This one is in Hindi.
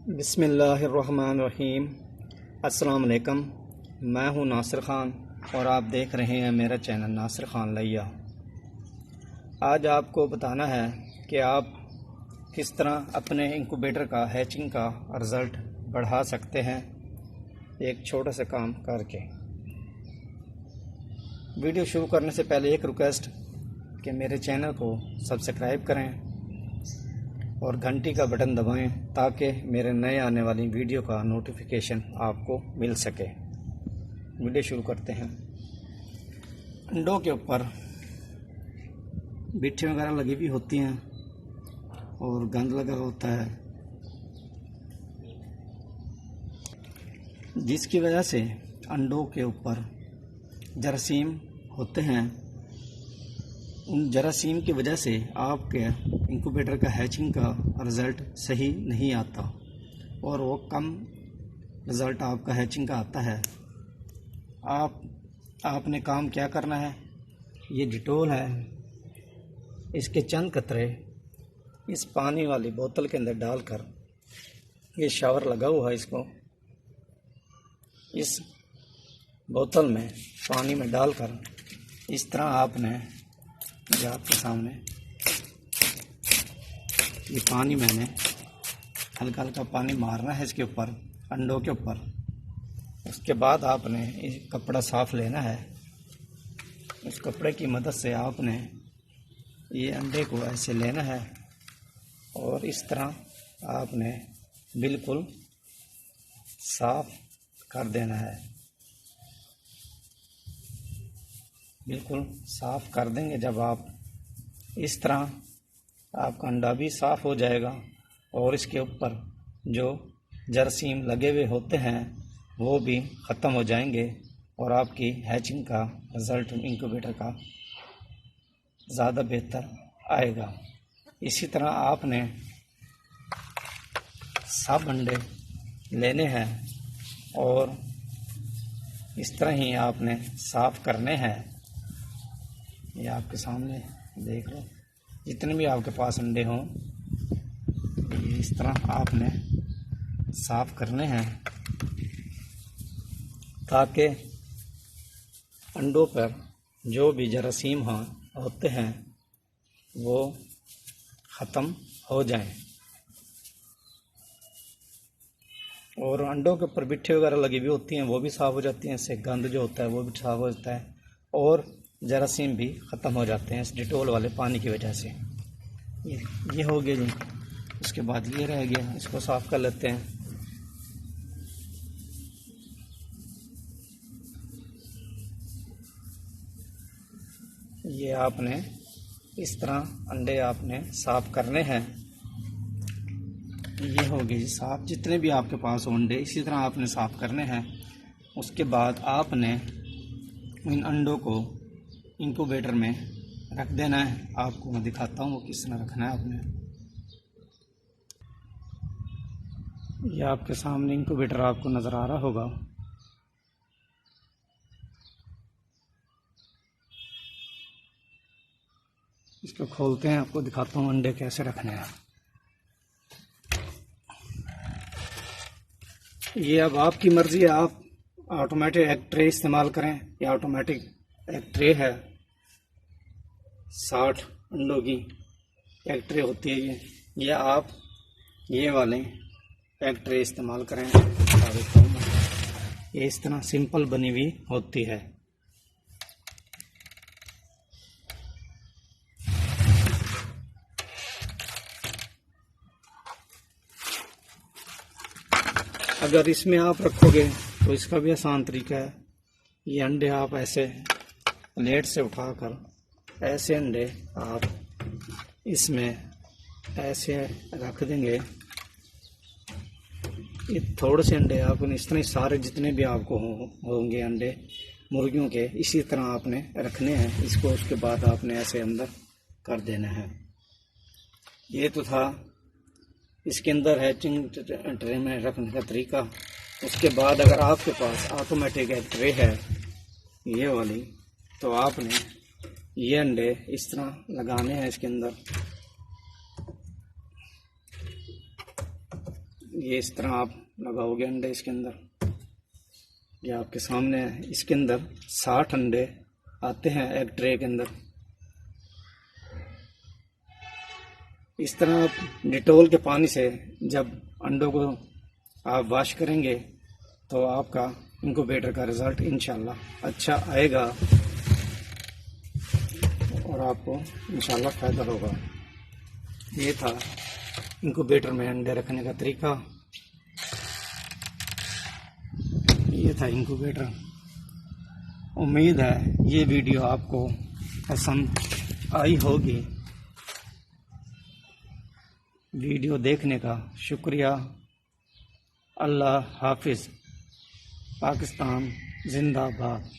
बिस्मिल्लाहिर्रहमानिर्रहीम। अस्सलाम वालेकुम। मैं हूं नासिर ख़ान और आप देख रहे हैं मेरा चैनल नासिर ख़ान लैया। आज आपको बताना है कि आप किस तरह अपने इंक्यूबेटर का हैचिंग का रिज़ल्ट बढ़ा सकते हैं एक छोटा सा काम करके। वीडियो शुरू करने से पहले एक रिक्वेस्ट कि मेरे चैनल को सब्सक्राइब करें और घंटी का बटन दबाएं ताकि मेरे नए आने वाली वीडियो का नोटिफिकेशन आपको मिल सके। वीडियो शुरू करते हैं। अंडों के ऊपर बिट्ठे वगैरह लगी हुई होती हैं और गंद लगा होता है, जिसकी वजह से अंडों के ऊपर जरासीम होते हैं। उन जरासीम की वजह से आपके इंक्यूबेटर का हैचिंग का रिज़ल्ट सही नहीं आता और वो कम रिज़ल्ट आपका हैचिंग का आता है। आपने काम क्या करना है, ये डिटोल है, इसके चंद कतरे इस पानी वाली बोतल के अंदर डालकर, ये शावर लगा हुआ है, इसको इस बोतल में पानी में डालकर इस तरह आपने, ये आपके सामने ये पानी मैंने हल्का हल्का पानी मारना है इसके ऊपर, अंडों के ऊपर। उसके बाद आपने एक कपड़ा साफ़ लेना है। उस कपड़े की मदद से आपने ये अंडे को ऐसे लेना है और इस तरह आपने बिल्कुल साफ़ कर देना है। बिल्कुल साफ़ कर देंगे जब आप इस तरह, आपका अंडा भी साफ़ हो जाएगा और इसके ऊपर जो जरासीम लगे हुए होते हैं वो भी ख़त्म हो जाएंगे और आपकी हैचिंग का रिज़ल्ट इंक्यूबेटर का ज़्यादा बेहतर आएगा। इसी तरह आपने सब अंडे लेने हैं और इस तरह ही आपने साफ़ करने हैं। ये आपके सामने देख लो, जितने भी आपके पास अंडे हों ये इस तरह आपने साफ़ करने हैं ताकि अंडों पर जो भी जरासीम होते हैं वो ख़त्म हो जाएं। और अंडों के ऊपर बिट्ठे वगैरह लगी हुई होती हैं वो भी साफ़ हो जाती हैं, इससे गंद जो होता है वो भी साफ़ हो जाता है और जरासीम भी ख़त्म हो जाते हैं इस डिटोल वाले पानी की वजह से। ये हो गया जी। उसके बाद ये रह गया, इसको साफ़ कर लेते हैं। ये आपने इस तरह अंडे आपने साफ़ करने हैं। ये हो गए जी साफ़, जितने भी आपके पास अंडे इसी तरह आपने साफ़ करने हैं। उसके बाद आपने इन अंडों को इंक्यूबेटर में रख देना है। आपको मैं दिखाता हूँ वो किस तरह रखना है आपने। ये आपके सामने इंक्यूबेटर आपको नज़र आ रहा होगा। इसको खोलते हैं, आपको दिखाता हूँ अंडे कैसे रखने हैं। ये अब आपकी मर्ज़ी है, आप ऑटोमेटिक एक ट्रे इस्तेमाल करें या ऑटोमेटिक एक ट्रे है 60 अंडों की एक ट्रे होती है या आप ये वाले एक ट्रे इस्तेमाल करें। ये इस तरह सिंपल बनी हुई होती है। अगर इसमें आप रखोगे तो इसका भी आसान तरीका है। ये अंडे आप ऐसे प्लेट से उठाकर ऐसे अंडे आप इसमें ऐसे रख देंगे। ये थोड़े से अंडे आपने इस तरह सारे जितने भी आपको होंगे अंडे मुर्गियों के इसी तरह आपने रखने हैं इसको। उसके बाद आपने ऐसे अंदर कर देना है। ये तो था इसके अंदर हैचिंग ट्रे में रखने का तरीका। उसके बाद अगर आपके पास ऑटोमेटिक एक ट्रे है ये वाली, तो आपने ये अंडे इस तरह लगाने हैं इसके अंदर। ये इस तरह आप लगाओगे अंडे इसके अंदर। ये आपके सामने है। इसके अंदर 60 अंडे आते हैं एक ट्रे के अंदर। इस तरह आप डिटॉल के पानी से जब अंडों को आप वॉश करेंगे तो आपका इंक्यूबेटर का रिज़ल्ट इंशाल्लाह अच्छा आएगा और आपको इंशाल्लाह फ़ायदा होगा। ये था इंक्यूबेटर में अंडे रखने का तरीका। ये था इंक्यूबेटर। उम्मीद है ये वीडियो आपको पसंद आई होगी। वीडियो देखने का शुक्रिया। अल्लाह हाफिज़। पाकिस्तान जिंदाबाद।